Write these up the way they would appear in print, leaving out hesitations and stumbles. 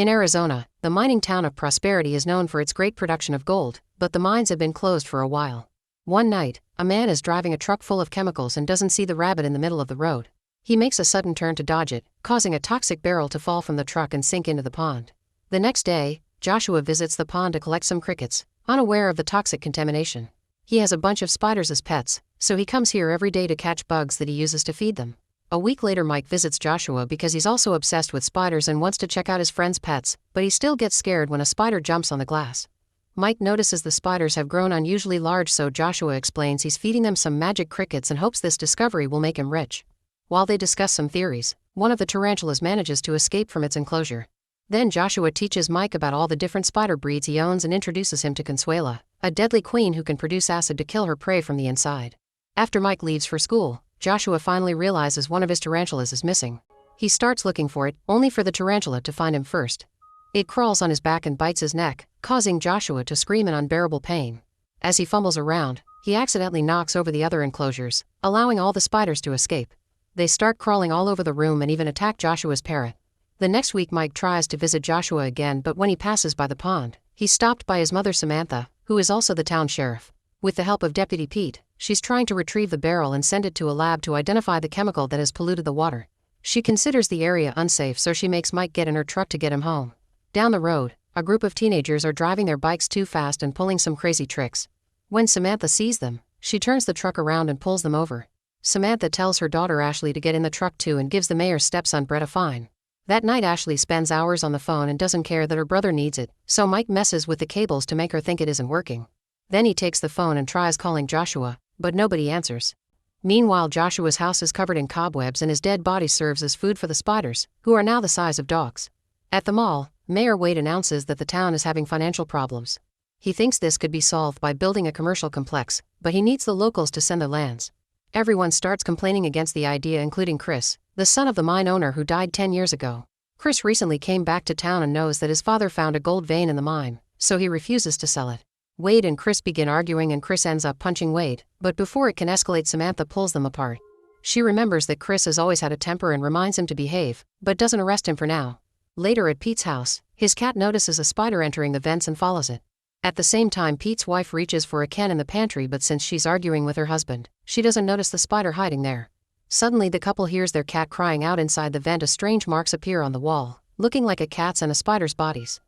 In Arizona, the mining town of Prosperity is known for its great production of gold, but the mines have been closed for a while. One night, a man is driving a truck full of chemicals and doesn't see the rabbit in the middle of the road. He makes a sudden turn to dodge it, causing a toxic barrel to fall from the truck and sink into the pond. The next day, Joshua visits the pond to collect some crickets, unaware of the toxic contamination. He has a bunch of spiders as pets, so he comes here every day to catch bugs that he uses to feed them. A week later, Mike visits Joshua because he's also obsessed with spiders and wants to check out his friend's pets, but he still gets scared when a spider jumps on the glass. Mike notices the spiders have grown unusually large, so Joshua explains he's feeding them some magic crickets and hopes this discovery will make him rich. While they discuss some theories, one of the tarantulas manages to escape from its enclosure. Then Joshua teaches Mike about all the different spider breeds he owns and introduces him to Consuela, a deadly queen who can produce acid to kill her prey from the inside. After Mike leaves for school, Joshua finally realizes one of his tarantulas is missing. He starts looking for it, only for the tarantula to find him first. It crawls on his back and bites his neck, causing Joshua to scream in unbearable pain. As he fumbles around, he accidentally knocks over the other enclosures, allowing all the spiders to escape. They start crawling all over the room and even attack Joshua's parrot. The next week, Mike tries to visit Joshua again, but when he passes by the pond, he's stopped by his mother Samantha, who is also the town sheriff. With the help of Deputy Pete, she's trying to retrieve the barrel and send it to a lab to identify the chemical that has polluted the water. She considers the area unsafe, so she makes Mike get in her truck to get him home. Down the road, a group of teenagers are driving their bikes too fast and pulling some crazy tricks. When Samantha sees them, she turns the truck around and pulls them over. Samantha tells her daughter Ashley to get in the truck too and gives the mayor's stepson Brett a fine. That night, Ashley spends hours on the phone and doesn't care that her brother needs it, so Mike messes with the cables to make her think it isn't working. Then he takes the phone and tries calling Joshua, but nobody answers. Meanwhile, Joshua's house is covered in cobwebs and his dead body serves as food for the spiders, who are now the size of dogs. At the mall, Mayor Wade announces that the town is having financial problems. He thinks this could be solved by building a commercial complex, but he needs the locals to send their lands. Everyone starts complaining against the idea, including Chris, the son of the mine owner who died 10 years ago. Chris recently came back to town and knows that his father found a gold vein in the mine, so he refuses to sell it. Wade and Chris begin arguing and Chris ends up punching Wade, but before it can escalate, Samantha pulls them apart. She remembers that Chris has always had a temper and reminds him to behave, but doesn't arrest him for now. Later at Pete's house, his cat notices a spider entering the vents and follows it. At the same time, Pete's wife reaches for a can in the pantry, but since she's arguing with her husband, she doesn't notice the spider hiding there. Suddenly, the couple hears their cat crying out inside the vent. Strange marks appear on the wall, looking like a cat's and a spider's bodies.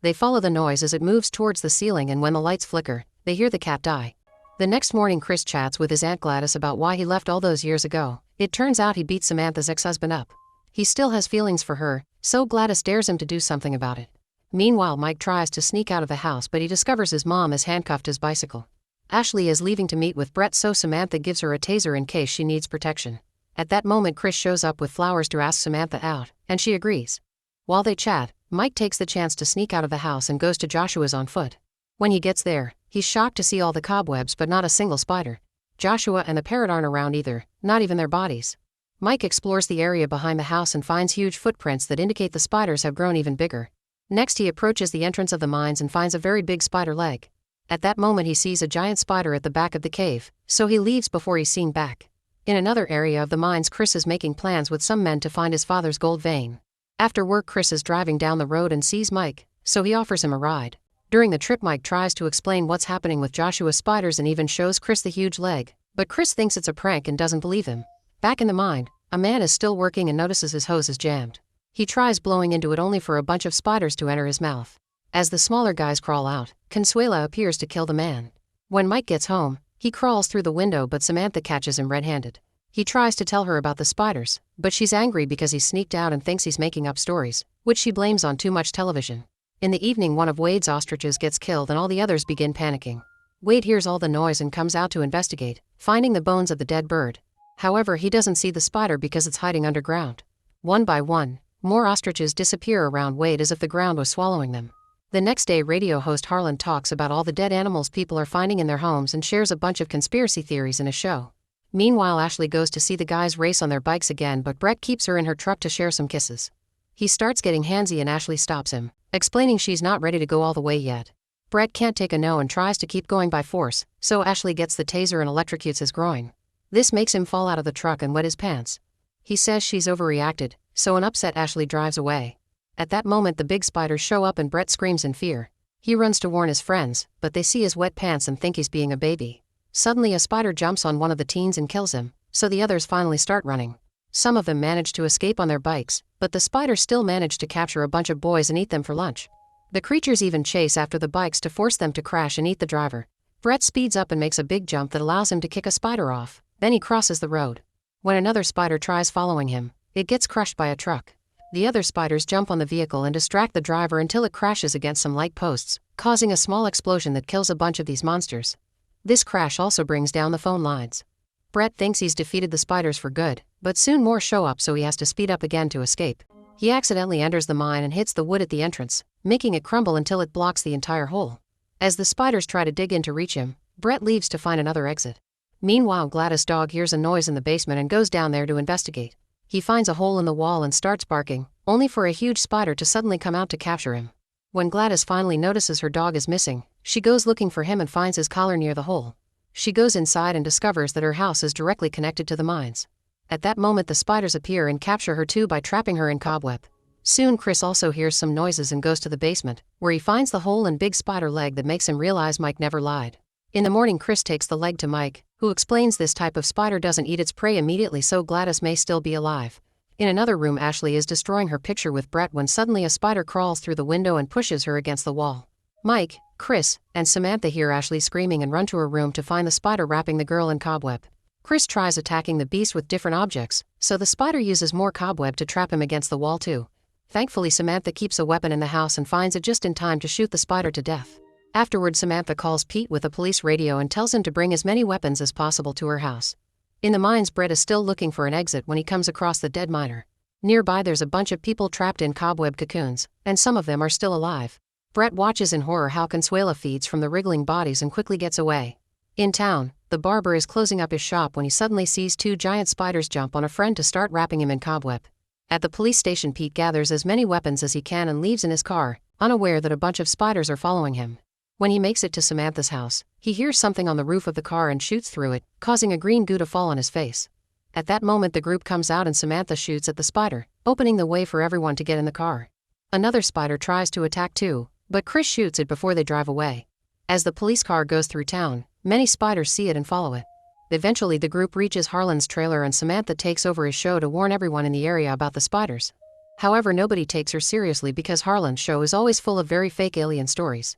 They follow the noise as it moves towards the ceiling, and when the lights flicker, they hear the cat die. The next morning, Chris chats with his Aunt Gladys about why he left all those years ago. It turns out he beat Samantha's ex-husband up. He still has feelings for her, so Gladys dares him to do something about it. Meanwhile, Mike tries to sneak out of the house, but he discovers his mom has handcuffed his bicycle. Ashley is leaving to meet with Brett, so Samantha gives her a taser in case she needs protection. At that moment, Chris shows up with flowers to ask Samantha out, and she agrees. While they chat, Mike takes the chance to sneak out of the house and goes to Joshua's on foot. When he gets there, he's shocked to see all the cobwebs but not a single spider. Joshua and the parrot aren't around either, not even their bodies. Mike explores the area behind the house and finds huge footprints that indicate the spiders have grown even bigger. Next, he approaches the entrance of the mines and finds a very big spider leg. At that moment, he sees a giant spider at the back of the cave, so he leaves before he's seen back. In another area of the mines, Chris is making plans with some men to find his father's gold vein. After work, Chris is driving down the road and sees Mike, so he offers him a ride. During the trip, Mike tries to explain what's happening with Joshua's spiders and even shows Chris the huge leg, but Chris thinks it's a prank and doesn't believe him. Back in the mine, a man is still working and notices his hose is jammed. He tries blowing into it, only for a bunch of spiders to enter his mouth. As the smaller guys crawl out, Consuela appears to kill the man. When Mike gets home, he crawls through the window, but Samantha catches him red-handed. He tries to tell her about the spiders, but she's angry because he sneaked out and thinks he's making up stories, which she blames on too much television. In the evening, one of Wade's ostriches gets killed and all the others begin panicking. Wade hears all the noise and comes out to investigate, finding the bones of the dead bird. However, he doesn't see the spider because it's hiding underground. One by one, more ostriches disappear around Wade as if the ground was swallowing them. The next day, radio host Harlan talks about all the dead animals people are finding in their homes and shares a bunch of conspiracy theories in a show. Meanwhile, Ashley goes to see the guys race on their bikes again, but Brett keeps her in her truck to share some kisses. He starts getting handsy and Ashley stops him, explaining she's not ready to go all the way yet. Brett can't take a no and tries to keep going by force, so Ashley gets the taser and electrocutes his groin. This makes him fall out of the truck and wet his pants. He says she's overreacted, so an upset Ashley drives away. At that moment the big spiders show up and Brett screams in fear. He runs to warn his friends, but they see his wet pants and think he's being a baby. Suddenly a spider jumps on one of the teens and kills him, so the others finally start running. Some of them manage to escape on their bikes, but the spiders still manage to capture a bunch of boys and eat them for lunch. The creatures even chase after the bikes to force them to crash and eat the driver. Brett speeds up and makes a big jump that allows him to kick a spider off, then he crosses the road. When another spider tries following him, it gets crushed by a truck. The other spiders jump on the vehicle and distract the driver until it crashes against some light posts, causing a small explosion that kills a bunch of these monsters. This crash also brings down the phone lines. Brett thinks he's defeated the spiders for good, but soon more show up, so he has to speed up again to escape. He accidentally enters the mine and hits the wood at the entrance, making it crumble until it blocks the entire hole. As the spiders try to dig in to reach him, Brett leaves to find another exit. Meanwhile, Gladys' dog hears a noise in the basement and goes down there to investigate. He finds a hole in the wall and starts barking, only for a huge spider to suddenly come out to capture him. When Gladys finally notices her dog is missing, she goes looking for him and finds his collar near the hole. She goes inside and discovers that her house is directly connected to the mines. At that moment the spiders appear and capture her too by trapping her in cobweb. Soon Chris also hears some noises and goes to the basement, where he finds the hole and big spider leg that makes him realize Mike never lied. In the morning Chris takes the leg to Mike, who explains this type of spider doesn't eat its prey immediately, so Gladys may still be alive. In another room Ashley is destroying her picture with Brett when suddenly a spider crawls through the window and pushes her against the wall. Mike, Chris, and Samantha hear Ashley screaming and run to her room to find the spider wrapping the girl in cobweb. Chris tries attacking the beast with different objects, so the spider uses more cobweb to trap him against the wall too. Thankfully Samantha keeps a weapon in the house and finds it just in time to shoot the spider to death. Afterward Samantha calls Pete with a police radio and tells him to bring as many weapons as possible to her house. In the mines Brett is still looking for an exit when he comes across the dead miner. Nearby there's a bunch of people trapped in cobweb cocoons, and some of them are still alive. Brett watches in horror how Consuela feeds from the wriggling bodies and quickly gets away. In town, the barber is closing up his shop when he suddenly sees two giant spiders jump on a friend to start wrapping him in cobweb. At the police station Pete gathers as many weapons as he can and leaves in his car, unaware that a bunch of spiders are following him. When he makes it to Samantha's house, he hears something on the roof of the car and shoots through it, causing a green goo to fall on his face. At that moment the group comes out and Samantha shoots at the spider, opening the way for everyone to get in the car. Another spider tries to attack too, but Chris shoots it before they drive away. As the police car goes through town, many spiders see it and follow it. Eventually the group reaches Harlan's trailer and Samantha takes over his show to warn everyone in the area about the spiders. However, nobody takes her seriously because Harlan's show is always full of very fake alien stories.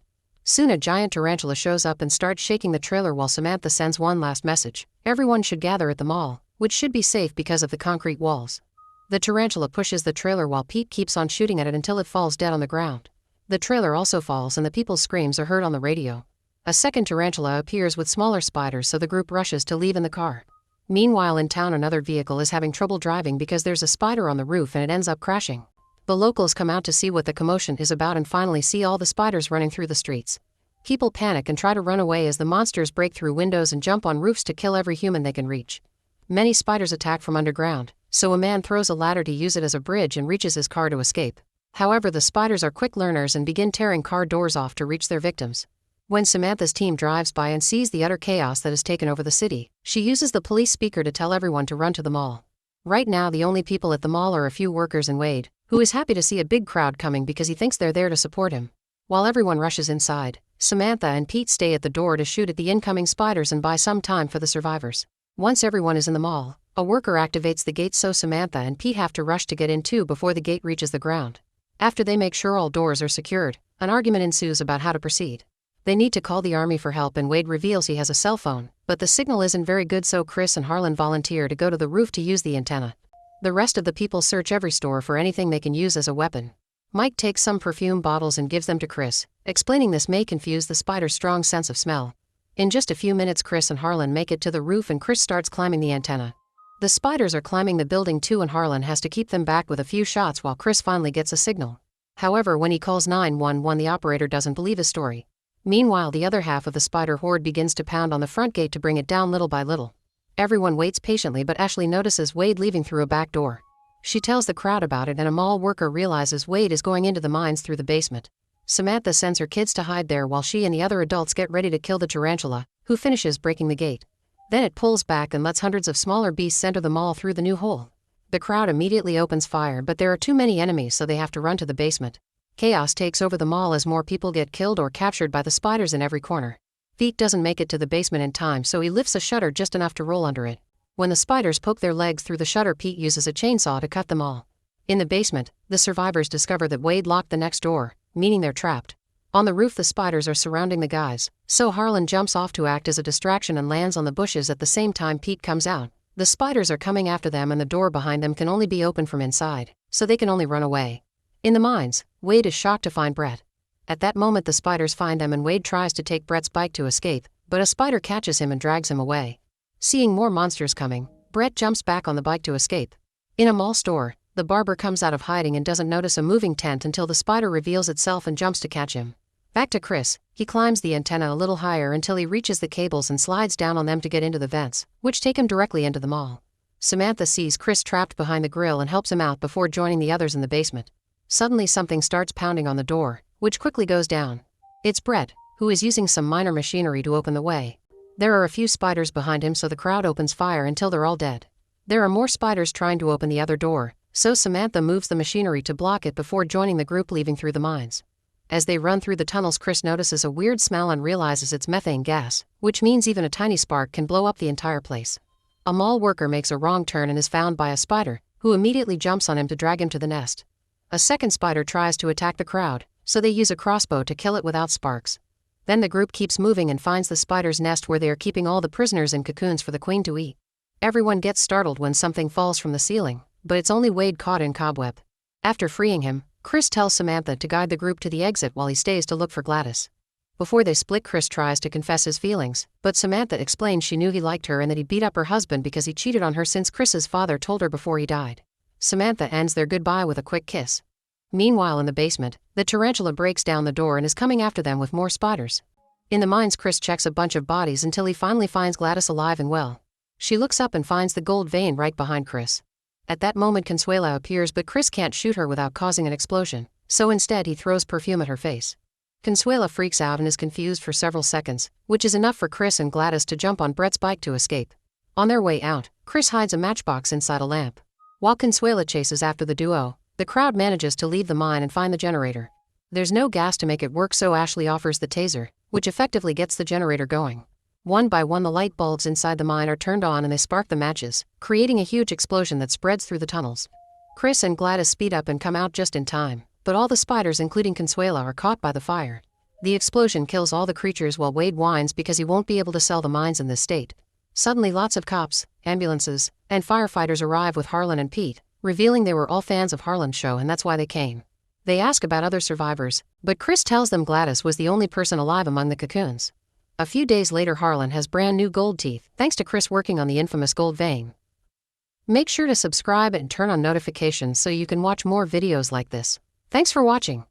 Soon a giant tarantula shows up and starts shaking the trailer while Samantha sends one last message: everyone should gather at the mall, which should be safe because of the concrete walls. The tarantula pushes the trailer while Pete keeps on shooting at it until it falls dead on the ground. The trailer also falls and the people's screams are heard on the radio. A second tarantula appears with smaller spiders, so the group rushes to leave in the car. Meanwhile in town another vehicle is having trouble driving because there's a spider on the roof and it ends up crashing. The locals come out to see what the commotion is about and finally see all the spiders running through the streets. People panic and try to run away as the monsters break through windows and jump on roofs to kill every human they can reach. Many spiders attack from underground, so a man throws a ladder to use it as a bridge and reaches his car to escape. However, the spiders are quick learners and begin tearing car doors off to reach their victims. When Samantha's team drives by and sees the utter chaos that has taken over the city, she uses the police speaker to tell everyone to run to the mall. Right now the only people at the mall are a few workers and Wade, who is happy to see a big crowd coming because he thinks they're there to support him. While everyone rushes inside, Samantha and Pete stay at the door to shoot at the incoming spiders and buy some time for the survivors. Once everyone is in the mall, a worker activates the gate, so Samantha and Pete have to rush to get in too before the gate reaches the ground. After they make sure all doors are secured, an argument ensues about how to proceed. They need to call the army for help and Wade reveals he has a cell phone, but the signal isn't very good, so Chris and Harlan volunteer to go to the roof to use the antenna. The rest of the people search every store for anything they can use as a weapon. Mike takes some perfume bottles and gives them to Chris, explaining this may confuse the spider's strong sense of smell. In just a few minutes Chris and Harlan make it to the roof and Chris starts climbing the antenna. The spiders are climbing the building too and Harlan has to keep them back with a few shots while Chris finally gets a signal. However, when he calls 911 the operator doesn't believe his story. Meanwhile the other half of the spider horde begins to pound on the front gate to bring it down little by little. Everyone waits patiently, but Ashley notices Wade leaving through a back door. She tells the crowd about it and a mall worker realizes Wade is going into the mines through the basement. Samantha sends her kids to hide there while she and the other adults get ready to kill the tarantula, who finishes breaking the gate. Then it pulls back and lets hundreds of smaller beasts enter the mall through the new hole. The crowd immediately opens fire, but there are too many enemies, so they have to run to the basement. Chaos takes over the mall as more people get killed or captured by the spiders in every corner. Pete doesn't make it to the basement in time, so he lifts a shutter just enough to roll under it. When the spiders poke their legs through the shutter, Pete uses a chainsaw to cut them all. In the basement, the survivors discover that Wade locked the next door, meaning they're trapped. On the roof, the spiders are surrounding the guys, so Harlan jumps off to act as a distraction and lands on the bushes at the same time Pete comes out. The spiders are coming after them, and the door behind them can only be opened from inside, so they can only run away. In the mines, Wade is shocked to find Brett. At that moment, the spiders find them and Wade tries to take Brett's bike to escape, but a spider catches him and drags him away. Seeing more monsters coming, Brett jumps back on the bike to escape. In a mall store, the barber comes out of hiding and doesn't notice a moving tent until the spider reveals itself and jumps to catch him. Back to Chris, he climbs the antenna a little higher until he reaches the cables and slides down on them to get into the vents, which take him directly into the mall. Samantha sees Chris trapped behind the grill and helps him out before joining the others in the basement. Suddenly something starts pounding on the door, which quickly goes down. It's Brett, who is using some minor machinery to open the way. There are a few spiders behind him, so the crowd opens fire until they're all dead. There are more spiders trying to open the other door, so Samantha moves the machinery to block it before joining the group leaving through the mines. As they run through the tunnels, Chris notices a weird smell and realizes it's methane gas, which means even a tiny spark can blow up the entire place. A mall worker makes a wrong turn and is found by a spider, who immediately jumps on him to drag him to the nest. A second spider tries to attack the crowd, so they use a crossbow to kill it without sparks. Then the group keeps moving and finds the spider's nest where they are keeping all the prisoners in cocoons for the queen to eat. Everyone gets startled when something falls from the ceiling, but it's only Wade caught in cobweb. After freeing him, Chris tells Samantha to guide the group to the exit while he stays to look for Gladys. Before they split, Chris tries to confess his feelings, but Samantha explains she knew he liked her and that he beat up her husband because he cheated on her since Chris's father told her before he died. Samantha ends their goodbye with a quick kiss. Meanwhile, in the basement, the tarantula breaks down the door and is coming after them with more spiders. In the mines, Chris checks a bunch of bodies until he finally finds Gladys alive and well. She looks up and finds the gold vein right behind Chris. At that moment, Consuela appears, but Chris can't shoot her without causing an explosion, so instead he throws perfume at her face. Consuela freaks out and is confused for several seconds, which is enough for Chris and Gladys to jump on Brett's bike to escape. On their way out, Chris hides a matchbox inside a lamp. While Consuela chases after the duo, the crowd manages to leave the mine and find the generator. There's no gas to make it work, so Ashley offers the taser, which effectively gets the generator going. One by one, the light bulbs inside the mine are turned on and they spark the matches, creating a huge explosion that spreads through the tunnels. Chris and Gladys speed up and come out just in time, but all the spiders, including Consuela, are caught by the fire. The explosion kills all the creatures while Wade whines because he won't be able to sell the mines in this state. Suddenly, lots of cops, ambulances, and firefighters arrive with Harlan and Pete, revealing they were all fans of Harlan's show and that's why they came. They ask about other survivors, but Chris tells them Gladys was the only person alive among the cocoons. A few days later, Harlan has brand new gold teeth, thanks to Chris working on the infamous gold vein. Make sure to subscribe and turn on notifications so you can watch more videos like this. Thanks for watching.